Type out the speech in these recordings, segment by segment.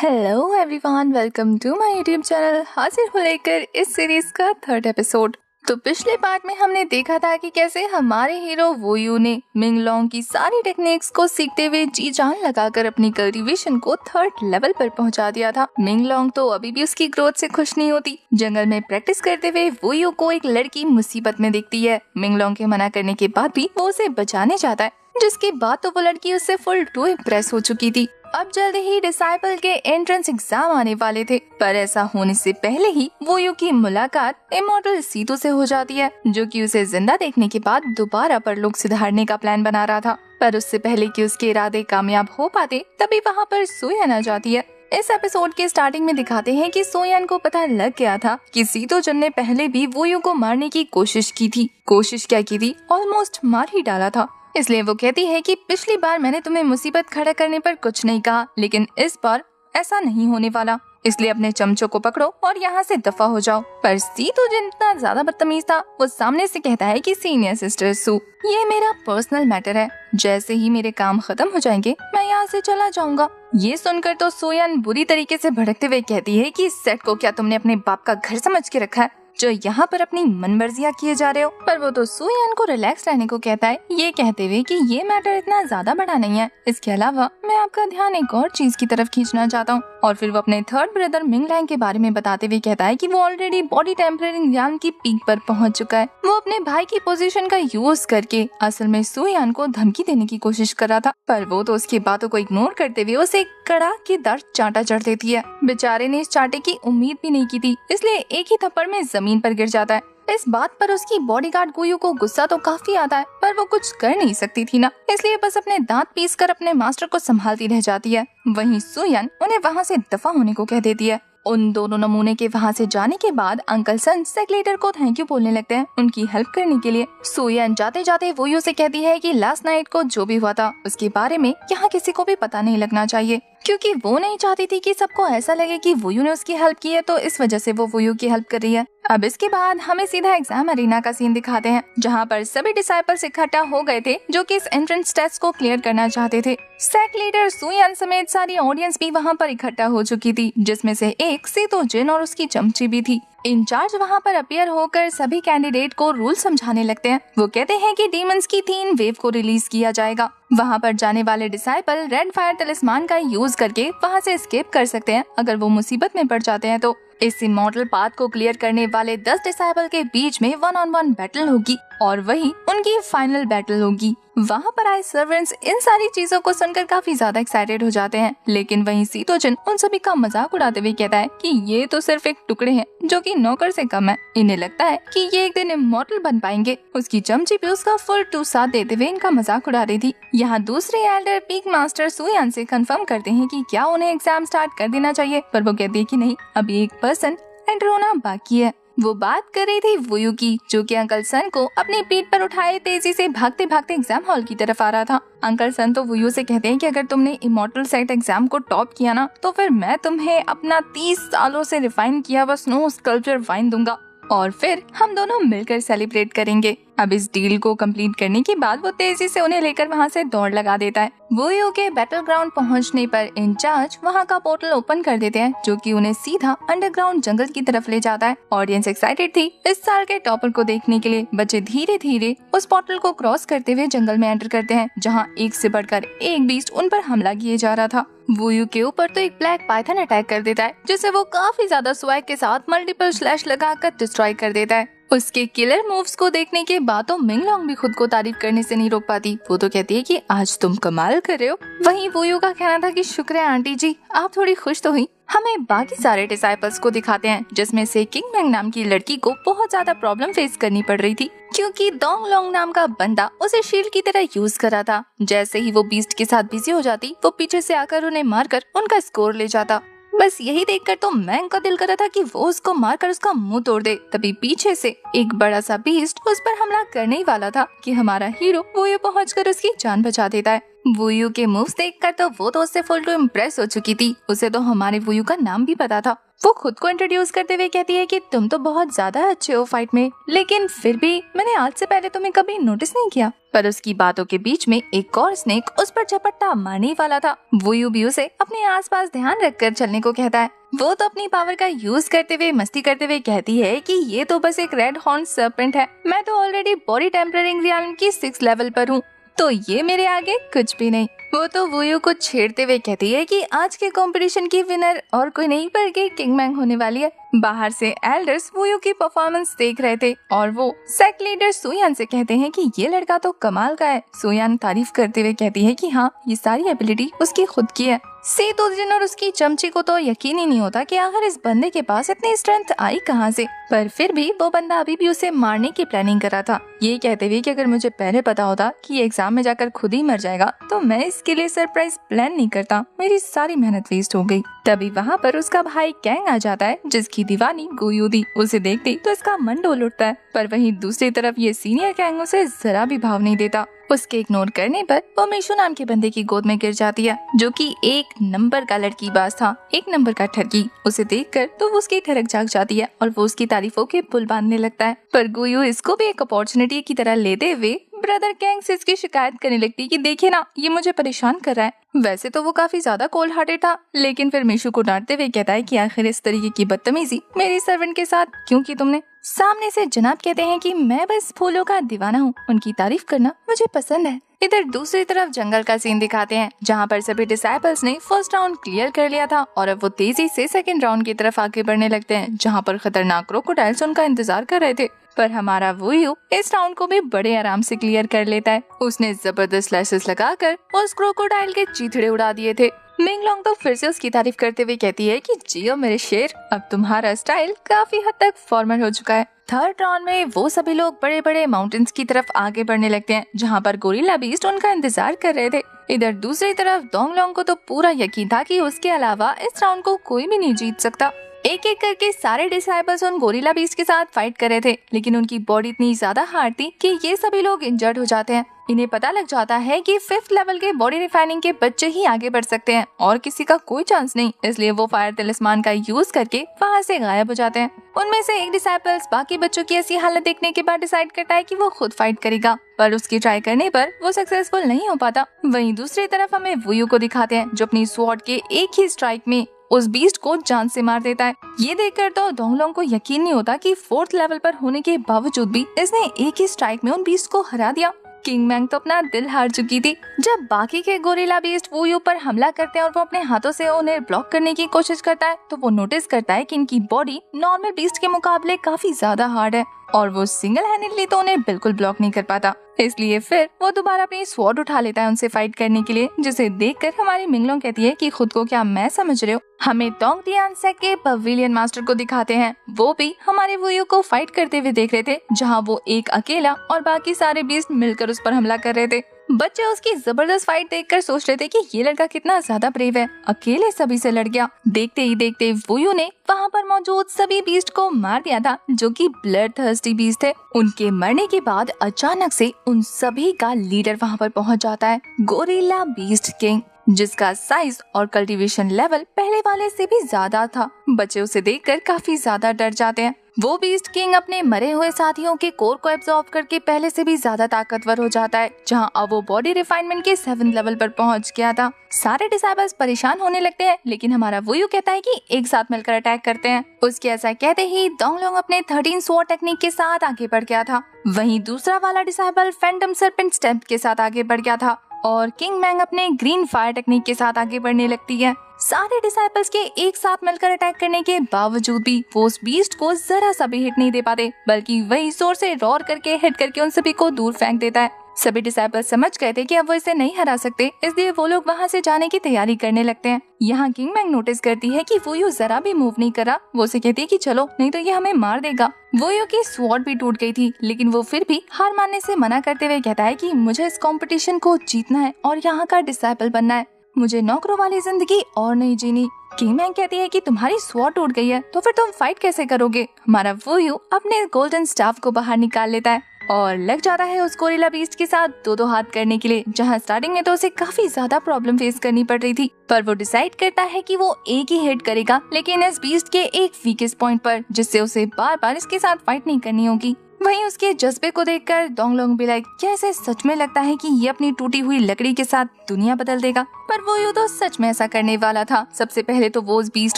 Hello everyone, welcome to my YouTube channel. हाजिर हो लेकर इस सीरीज का थर्ड एपिसोड। तो पिछले पार्ट में हमने देखा था कि कैसे हमारे हीरो वो यू ने मिंगलोंग की सारी टेक्निक्स को सीखते हुए जी जान लगाकर अपनी कल्टीवेशन को थर्ड लेवल पर पहुंचा दिया था। मिंगलोंग तो अभी भी उसकी ग्रोथ से खुश नहीं होती। जंगल में प्रैक्टिस करते हुए वो यू को एक लड़की मुसीबत में देखती है। मिंगलोंग के मना करने के बाद भी वो उसे बचाने जाता है, जिसके बाद तो वो लड़की उससे फुल टू इम्प्रेस हो चुकी थी। अब जल्द ही डिसाइपल के एंट्रेंस एग्जाम आने वाले थे, पर ऐसा होने से पहले ही वो यू की मुलाकात इमॉर्टल सीतो से हो जाती है, जो कि उसे जिंदा देखने के बाद दोबारा परलोक सुधारने का प्लान बना रहा था। पर उससे पहले कि उसके इरादे कामयाब हो पाते, तभी वहाँ पर सोयन आ जाती है। इस एपिसोड के स्टार्टिंग में दिखाते हैं कि सोयन को पता लग गया था कि सीतोजन ने पहले भी वो यू को मारने की कोशिश की थी। कोशिश क्या की थी, ऑलमोस्ट मार ही डाला था। इसलिए वो कहती है कि पिछली बार मैंने तुम्हें मुसीबत खड़ा करने पर कुछ नहीं कहा, लेकिन इस बार ऐसा नहीं होने वाला, इसलिए अपने चमचों को पकड़ो और यहाँ से दफा हो जाओ। पर सीतो जितना ज्यादा बदतमीज था, वो सामने से कहता है कि सीनियर सिस्टर सू, ये मेरा पर्सनल मैटर है, जैसे ही मेरे काम खत्म हो जाएंगे मैं यहाँ से चला जाऊंगा। ये सुनकर तो सोयन बुरी तरीके से भड़कते हुए कहती है कि सेट को क्या तुमने अपने बाप का घर समझ के रखा है, जो यहाँ पर अपनी मनमर्जियाँ किए जा रहे हो। पर वो तो सोयन को रिलैक्स रहने को कहता है, ये कहते हुए कि ये मैटर इतना ज्यादा बड़ा नहीं है। इसके अलावा मैं आपका ध्यान एक और चीज की तरफ खींचना चाहता हूँ। और फिर वो अपने थर्ड ब्रदर मिंगलैंग के बारे में बताते हुए कहता है कि वो ऑलरेडी बॉडी टेम्परेरी ज्ञान की पीक पर पहुंच चुका है। वो अपने भाई की पोजीशन का यूज करके असल में सोयन को धमकी देने की कोशिश कर रहा था, पर वो तो उसकी बातों को इग्नोर करते हुए उसे कड़ाकेदार चांटा चढ़ देती है। बेचारे ने इस चांटे की उम्मीद भी नहीं की थी, इसलिए एक ही थप्पड़ में जमीन पर गिर जाता है। इस बात पर उसकी बॉडीगार्ड गोयू को गुस्सा तो काफी आता है, पर वो कुछ कर नहीं सकती थी ना, इसलिए बस अपने दांत पीसकर अपने मास्टर को संभालती रह जाती है। वहीं सोयन उन्हें वहाँ से दफा होने को कह देती है। उन दोनों नमूने के वहाँ से जाने के बाद अंकल सन सेक्रेटर को थैंक यू बोलने लगते हैं उनकी हेल्प करने के लिए। सोयन जाते जाते वो यू से कहती है कि लास्ट नाइट को जो भी हुआ था उसके बारे में यहाँ किसी को भी पता नहीं लगना चाहिए, क्योंकि वो नहीं चाहती थी कि सबको ऐसा लगे कि वो यू ने उसकी हेल्प की है, तो इस वजह से वो यू की हेल्प कर रही है। अब इसके बाद हमें सीधा एग्जाम अरीना का सीन दिखाते हैं, जहाँ पर सभी डिसाइपल्स इकट्ठा हो गए थे जो कि इस एंट्रेंस टेस्ट को क्लियर करना चाहते थे। सेक लीडर सोयन समेत सारी ऑडियंस भी वहाँ पर इकट्ठा हो चुकी थी, जिसमें से एक सीतोजिन और उसकी चमची भी थी। इंचार्ज वहाँ पर अपीयर होकर सभी कैंडिडेट को रूल समझाने लगते हैं। वो कहते हैं कि डीमंस की 3 वेव को रिलीज किया जाएगा। वहाँ पर जाने वाले डिसाइपल रेड फायर तलिस्मान का यूज करके वहाँ से एस्केप कर सकते हैं अगर वो मुसीबत में पड़ जाते हैं तो। इस इमॉर्टल पाथ को क्लियर करने वाले 10 डिसाइपल के बीच में 1-on-1 बैटल होगी और वही उनकी फाइनल बैटल होगी। वहाँ पर आए सर्वेंट्स इन सारी चीजों को सुनकर काफी ज्यादा एक्साइटेड हो जाते हैं, लेकिन वहीं सीतोजन उन सभी का मजाक उड़ाते हुए कहता है कि ये तो सिर्फ एक टुकड़े हैं जो कि नौकर से कम है। इन्हें लगता है कि ये एक दिन इमॉर्टल बन पाएंगे। उसकी चमची भी उसका फुल टू साथ देते हुए इनका मजाक उड़ा रही थी। यहाँ दूसरे एल्डर पीक मास्टर सोयन से कंफर्म करते हैं कि क्या उन्हें एग्जाम स्टार्ट कर देना चाहिए, पर वो कहती है कि नहीं, अभी एक पर्सन एंटर होना बाकी है। वो बात कर रही थी वो यू की, जो कि अंकल सन को अपनी पीठ पर उठाए तेजी से भागते भागते एग्जाम हॉल की तरफ आ रहा था। अंकल सन तो वो यू से कहते हैं कि अगर तुमने इमॉर्टल सेट एग्जाम को टॉप किया ना, तो फिर मैं तुम्हें अपना 30 सालों से रिफाइन किया हुआ स्नो स्कल्पचर वाइन दूंगा और फिर हम दोनों मिलकर सेलिब्रेट करेंगे। अब इस डील को कंप्लीट करने के बाद वो तेजी से उन्हें लेकर वहाँ से दौड़ लगा देता है। वो यू के बैटल ग्राउंड पहुँचने पर इंचार्ज वहाँ का पोर्टल ओपन कर देते हैं, जो कि उन्हें सीधा अंडरग्राउंड जंगल की तरफ ले जाता है। ऑडियंस एक्साइटेड थी इस साल के टॉपर को देखने के लिए। बच्चे धीरे धीरे उस पोर्टल को क्रॉस करते हुए जंगल में एंटर करते हैं, जहाँ एक से बढ़कर एक बीस्ट उन पर हमला किए जा रहा था। वो यू के ऊपर तो एक ब्लैक पाइथन अटैक कर देता है, जिसे वो काफी ज्यादा स्वैग के साथ मल्टीपल स्लैश लगाकर डिस्ट्रॉय कर देता है। उसके किलर मूव्स को देखने के बाद तो मिंगलोंग भी खुद को तारीफ करने से नहीं रोक पाती। वो तो कहती है कि आज तुम कमाल कर रहे हो। वहीं वो यू का कहना था कि शुक्र है आंटी जी, आप थोड़ी खुश तो हुई। हमें बाकी सारे डिसाइपल्स को दिखाते हैं, जिसमें से किंग मैंग नाम की लड़की को बहुत ज्यादा प्रॉब्लम फेस करनी पड़ रही थी, क्योंकि डोंग लोंग नाम का बंदा उसे शील्ड की तरह यूज कर रहा था। जैसे ही वो बीस्ट के साथ बिजी हो जाती, वो पीछे से आकर उन्हें मारकर उनका स्कोर ले जाता। बस यही देखकर तो मैंग का दिल कर रहा था कि वो उसको मारकर उसका मुंह तोड़ दे। तभी पीछे से एक बड़ा सा बीस्ट उस पर हमला करने ही वाला था कि हमारा हीरो वो ये पहुंचकर उसकी जान बचा देता है। वूयू के मूव्स देखकर तो वो तो उससे फुल टू इम्प्रेस हो चुकी थी। उसे तो हमारे वूयू का नाम भी पता था। वो खुद को इंट्रोड्यूस करते हुए कहती है कि तुम तो बहुत ज्यादा अच्छे हो फाइट में, लेकिन फिर भी मैंने आज से पहले तुम्हें कभी नोटिस नहीं किया। पर उसकी बातों के बीच में एक और स्नेक उस पर झपट्टा मारने वाला था। वूयू भी उसे अपने आसपास ध्यान रखकर चलने को कहता है। वो तो अपनी पावर का यूज करते हुए मस्ती करते हुए कहती है कि ये तो बस एक रेड हॉर्न सर्पेंट है, मैं तो ऑलरेडी बॉडी टेम्परिंग रियलिटी की 6 लेवल पर हूँ, तो ये मेरे आगे कुछ भी नहीं। वो तो वूयू को छेड़ते हुए कहती है कि आज के कंपटीशन की विनर और कोई नहीं बल्कि किंग मैंग होने वाली है। बाहर से एल्डर्स वूयू की परफॉर्मेंस देख रहे थे और वो सेक्ट लीडर सुयान से कहते हैं कि ये लड़का तो कमाल का है। सुयान तारीफ करते हुए कहती है कि हाँ, ये सारी एबिलिटी उसकी खुद की है। सी तुजिन और उसकी चमची को तो यकीन ही नहीं होता कि आखिर इस बंदे के पास इतनी स्ट्रेंथ आई कहाँ से, पर फिर भी वो बंदा अभी भी उसे मारने की प्लानिंग कर रहा था, ये कहते हुए कि अगर मुझे पहले पता होता कि ये एग्जाम में जाकर खुद ही मर जाएगा तो मैं इसके लिए सरप्राइज प्लान नहीं करता, मेरी सारी मेहनत वेस्ट हो गई। तभी वहाँ पर उसका भाई कैंग आ जाता है, जिसकी दीवानी गुयू थी। उसे देखते तो इसका मन डोल उठता है, पर वहीं दूसरी तरफ ये सीनियर कैंग उसे जरा भी भाव नहीं देता। उसके इग्नोर करने पर वो मिशु नाम के बंदे की गोद में गिर जाती है, जो कि एक नंबर का लड़की बाज था, एक नंबर का ठरकी। उसे देखकर तो वो उसकी ठरक जाग जाती है और वो उसकी तारीफों के पुल बांधने लगता है। पर गुयू इसको भी एक अपॉर्चुनिटी की तरह लेते हुए ब्रदर कैंग से इसकी शिकायत करने लगती कि देखिए ना, ये मुझे परेशान कर रहा है। वैसे तो वो काफी ज्यादा कोल्ड हार्टेड था, लेकिन फिर मिशु को डांटते हुए कहता है कि आखिर इस तरीके की बदतमीजी मेरी सर्वेंट के साथ क्यों की तुमने। सामने से जनाब कहते हैं कि मैं बस फूलों का दीवाना हूँ, उनकी तारीफ करना मुझे पसंद है। इधर दूसरी तरफ जंगल का सीन दिखाते हैं, जहाँ पर सभी डिसाइपल्स ने फर्स्ट राउंड क्लियर कर लिया था और अब वो तेजी से सेकंड राउंड की तरफ आगे बढ़ने लगते हैं, जहाँ पर खतरनाक क्रोकोडाइल्स उनका इंतजार कर रहे थे। पर हमारा वूयू इस राउंड को भी बड़े आराम से क्लियर कर लेता है। उसने जबरदस्त स्लैशेस लगाकर उस क्रोकोडाइल के चीथड़े उड़ा दिए थे। मिंगलोंग तो फिर से उसकी तारीफ करते हुए कहती है कि जियो मेरे शेर, अब तुम्हारा स्टाइल काफी हद तक फॉर्मल हो चुका है। थर्ड राउंड में वो सभी लोग बड़े बड़े माउंटेन्स की तरफ आगे बढ़ने लगते हैं, जहाँ पर गोरिल्ला बीस्ट उनका इंतजार कर रहे थे। इधर दूसरी तरफ डोंगलोंग को तो पूरा यकीन था कि उसके अलावा इस राउंड को कोई भी नहीं जीत सकता। एक एक करके सारे डिसाइपल्स उन गोरिल्ला बीस्ट के साथ फाइट कर रहे थे, लेकिन उनकी बॉडी इतनी ज्यादा हार्ड थी कि ये सभी लोग इंजर्ड हो जाते हैं। इन्हें पता लग जाता है कि 5th लेवल के बॉडी रिफाइनिंग के बच्चे ही आगे बढ़ सकते हैं और किसी का कोई चांस नहीं, इसलिए वो फायर तिलिस्मान का यूज करके वहाँ से गायब हो जाते हैं। उनमें से एक डिसाइपल्स बाकी बच्चों की ऐसी हालत देखने के बाद डिसाइड करता है कि वो खुद फाइट करेगा, पर उसकी ट्राई करने पर वो सक्सेसफुल नहीं हो पाता। वहीं दूसरी तरफ हमें वूयू को दिखाते हैं, जो अपनी स्वॉर्ड के एक ही स्ट्राइक में उस बीस्ट को जान से मार देता है। ये देखकर तो डोंगलोंग को यकीन नहीं होता कि 4th लेवल पर होने के बावजूद भी इसने एक ही स्ट्राइक में उन बीस्ट को हरा दिया। किंग मैंग तो अपना दिल हार चुकी थी। जब बाकी के गोरिल्ला बीस्ट वूयू पर हमला करते हैं और वो अपने हाथों से उन्हें ब्लॉक करने की कोशिश करता है, तो वो नोटिस करता है कि इनकी बॉडी नॉर्मल बीस्ट के मुकाबले काफी ज्यादा हार्ड है और वो सिंगल हैंडेडली तो उन्हें बिल्कुल ब्लॉक नहीं कर पाता। इसलिए फिर वो दोबारा अपनी स्वॉर्ड उठा लेता है उनसे फाइट करने के लिए, जिसे देखकर हमारी मिंगलोंग कहती है कि खुद को क्या मैं समझ रहे हो। हमें तोंगतियान सेक के पवेलियन मास्टर को दिखाते हैं, वो भी हमारे वूयू को फाइट करते हुए देख रहे थे, जहाँ वो एक अकेला और बाकी सारे बीस्ट मिलकर उस पर हमला कर रहे थे। बच्चे उसकी जबरदस्त फाइट देखकर सोच रहे थे कि ये लड़का कितना ज्यादा ब्रेव है, अकेले सभी से लड़ गया। देखते ही देखते वूयू ने वहाँ पर मौजूद सभी बीस्ट को मार दिया था, जो कि ब्लड थर्स्टी बीस्ट थे। उनके मरने के बाद अचानक से उन सभी का लीडर वहाँ पर पहुँच जाता है, गोरिल्ला बीस्ट किंग, जिसका साइज और कल्टीवेशन लेवल पहले वाले से भी ज्यादा था। बच्चे उसे देखकर काफी ज्यादा डर जाते हैं। वो बीस्ट किंग अपने मरे हुए साथियों के कोर को एब्जॉर्ब करके पहले से भी ज्यादा ताकतवर हो जाता है, जहां अब वो बॉडी रिफाइनमेंट के 7th लेवल पर पहुंच गया था। सारे डिसाइबल्स परेशान होने लगते हैं, लेकिन हमारा वूयू कहता है कि एक साथ मिलकर अटैक करते हैं। उसके ऐसा कहते ही डोंगलोंग अपने 13 स्वॉर्ड टेक्निक के साथ आगे बढ़ गया था। वहीं दूसरा वाला डिसाइबल फैंटम सर्पेंट स्टेप के साथ आगे बढ़ गया था और किंग मैंग अपने ग्रीन फायर टेक्निक के साथ आगे बढ़ने लगती है। सारे डिसाइपल्स के एक साथ मिलकर अटैक करने के बावजूद भी वो उस बीस्ट को जरा सा भी हिट नहीं दे पाते, बल्कि वही जोर से रोर करके हिट करके उन सभी को दूर फेंक देता है। सभी डिसाइपल्स समझ गए थे कि अब वो इसे नहीं हरा सकते, इसलिए वो लोग वहाँ से जाने की तैयारी करने लगते हैं। यहाँ किंग मैंग नोटिस करती है कि वूयू जरा भी मूव नहीं करा। वो उसे कहती है कि चलो, नहीं तो ये हमें मार देगा। वूयू की स्वॉर्ड भी टूट गई थी, लेकिन वो फिर भी हार मानने से मना करते हुए कहता है कि मुझे इस कंपटीशन को जीतना है और यहाँ का डिसाइपल बनना है, मुझे नौकरों वाली जिंदगी और नहीं जीनी। किंग मैंग कहती है कि तुम्हारी स्वॉर्ड टूट गई है तो फिर तुम फाइट कैसे करोगे। हमारा वूयू अपने गोल्डन स्टाफ को बाहर निकाल लेता है और लग जाता है उस गोरिल्ला बीस्ट के साथ दो हाथ करने के लिए, जहाँ स्टार्टिंग में तो उसे काफी ज्यादा प्रॉब्लम फेस करनी पड़ रही थी, पर वो डिसाइड करता है कि वो एक ही हिट करेगा, लेकिन इस बीस्ट के एक वीकेस्ट पॉइंट पर, जिससे उसे बार बार इसके साथ फाइट नहीं करनी होगी। वहीं उसके जज्बे को देखकर डोंगलोंग भी लाइक, क्या इसे सच में लगता है कि ये अपनी टूटी हुई लकड़ी के साथ दुनिया बदल देगा? पर वो यूं तो सच में ऐसा करने वाला था। सबसे पहले तो वो उस बीस्ट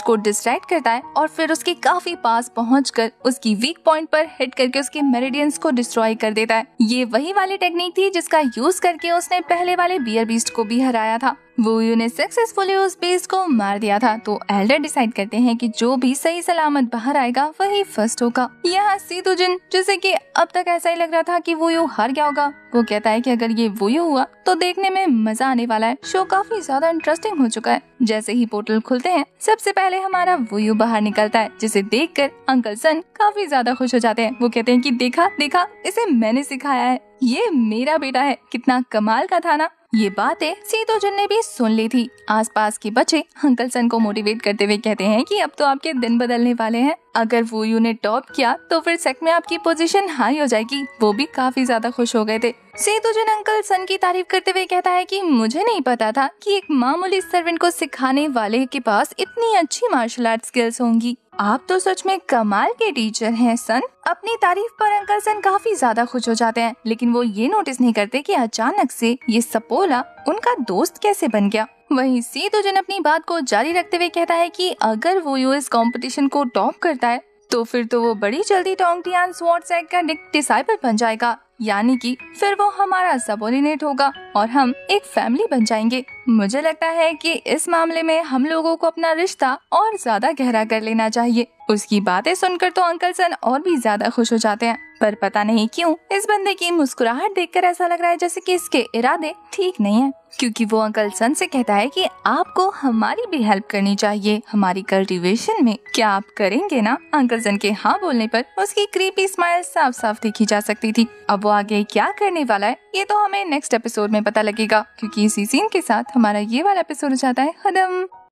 को डिस्ट्रैक्ट करता है और फिर उसके काफी पास पहुंचकर उसकी वीक पॉइंट पर हिट करके उसके मेरिडियंस को डिस्ट्रॉय कर देता है। ये वही वाली टेक्निक थी जिसका यूज करके उसने पहले वाले बियर बीस्ट को भी हराया था। वोयू ने सक्सेसफुली उस बीस्ट को मार दिया था, तो एल्डर डिसाइड करते हैं कि जो भी सही सलामत बाहर आएगा वही फर्स्ट होगा। यहाँ सीतुजिन, जैसे कि अब तक ऐसा ही लग रहा था कि वोयू हार गया होगा, वो कहता है कि अगर ये वोयू हुआ तो देखने में मजा आने वाला है। शो काफी ज्यादा इंटरेस्टिंग हो चुका है। जैसे ही पोर्टल खुलते हैं, सबसे पहले हमारा वोयू बाहर निकलता है, जिसे देखकर अंकल सन काफी ज्यादा खुश हो जाते हैं। वो कहते हैं कि देखा देखा, इसे मैंने सिखाया है, ये मेरा बेटा है, कितना कमाल का था ना। ये बातें सीतोजिन ने भी सुन ली थी। आसपास के बच्चे अंकल सन को मोटिवेट करते हुए कहते हैं कि अब तो आपके दिन बदलने वाले हैं। अगर वोयू ने टॉप किया तो फिर सेक्ट में आपकी पोजीशन हाई हो जाएगी। वो भी काफी ज्यादा खुश हो गए थे। सीतोजिन अंकल सन की तारीफ करते हुए कहता है कि मुझे नहीं पता था कि एक मामूली सर्वेंट को सिखाने वाले के पास इतनी अच्छी मार्शल आर्ट स्किल्स होंगी। आप तो सच में कमाल के टीचर हैं सन। अपनी तारीफ पर अंकल सन काफी ज्यादा खुश हो जाते हैं, लेकिन वो ये नोटिस नहीं करते कि अचानक से ये सपोला उनका दोस्त कैसे बन गया। वहीं सीतोजिन अपनी बात को जारी रखते हुए कहता है कि अगर वो यूएस कंपटीशन को टॉप करता है तो फिर तो वो बड़ी जल्दी टोंगटियान स्वॉर्ड सेट का डिसाइपल बन जाएगा, यानी कि फिर वो हमारा सबऑर्डिनेट होगा और हम एक फैमिली बन जाएंगे। मुझे लगता है कि इस मामले में हम लोगों को अपना रिश्ता और ज्यादा गहरा कर लेना चाहिए। उसकी बातें सुनकर तो अंकल सन और भी ज्यादा खुश हो जाते हैं, पर पता नहीं क्यों इस बंदे की मुस्कुराहट देखकर ऐसा लग रहा है जैसे कि इसके इरादे ठीक नहीं है, क्योंकि वो अंकल सन से कहता है कि आपको हमारी भी हेल्प करनी चाहिए हमारी कल्टीवेशन में। क्या आप करेंगे ना? अंकल सन के हाँ बोलने पर उसकी क्रीपी स्माइल साफ साफ देखी जा सकती थी। अब वो आगे क्या करने वाला है ये तो हमें नेक्स्ट एपिसोड में पता लगेगा, क्योंकि इसी सीन के साथ हमारा ये वाला एपिसोड हो जाता है खत्म।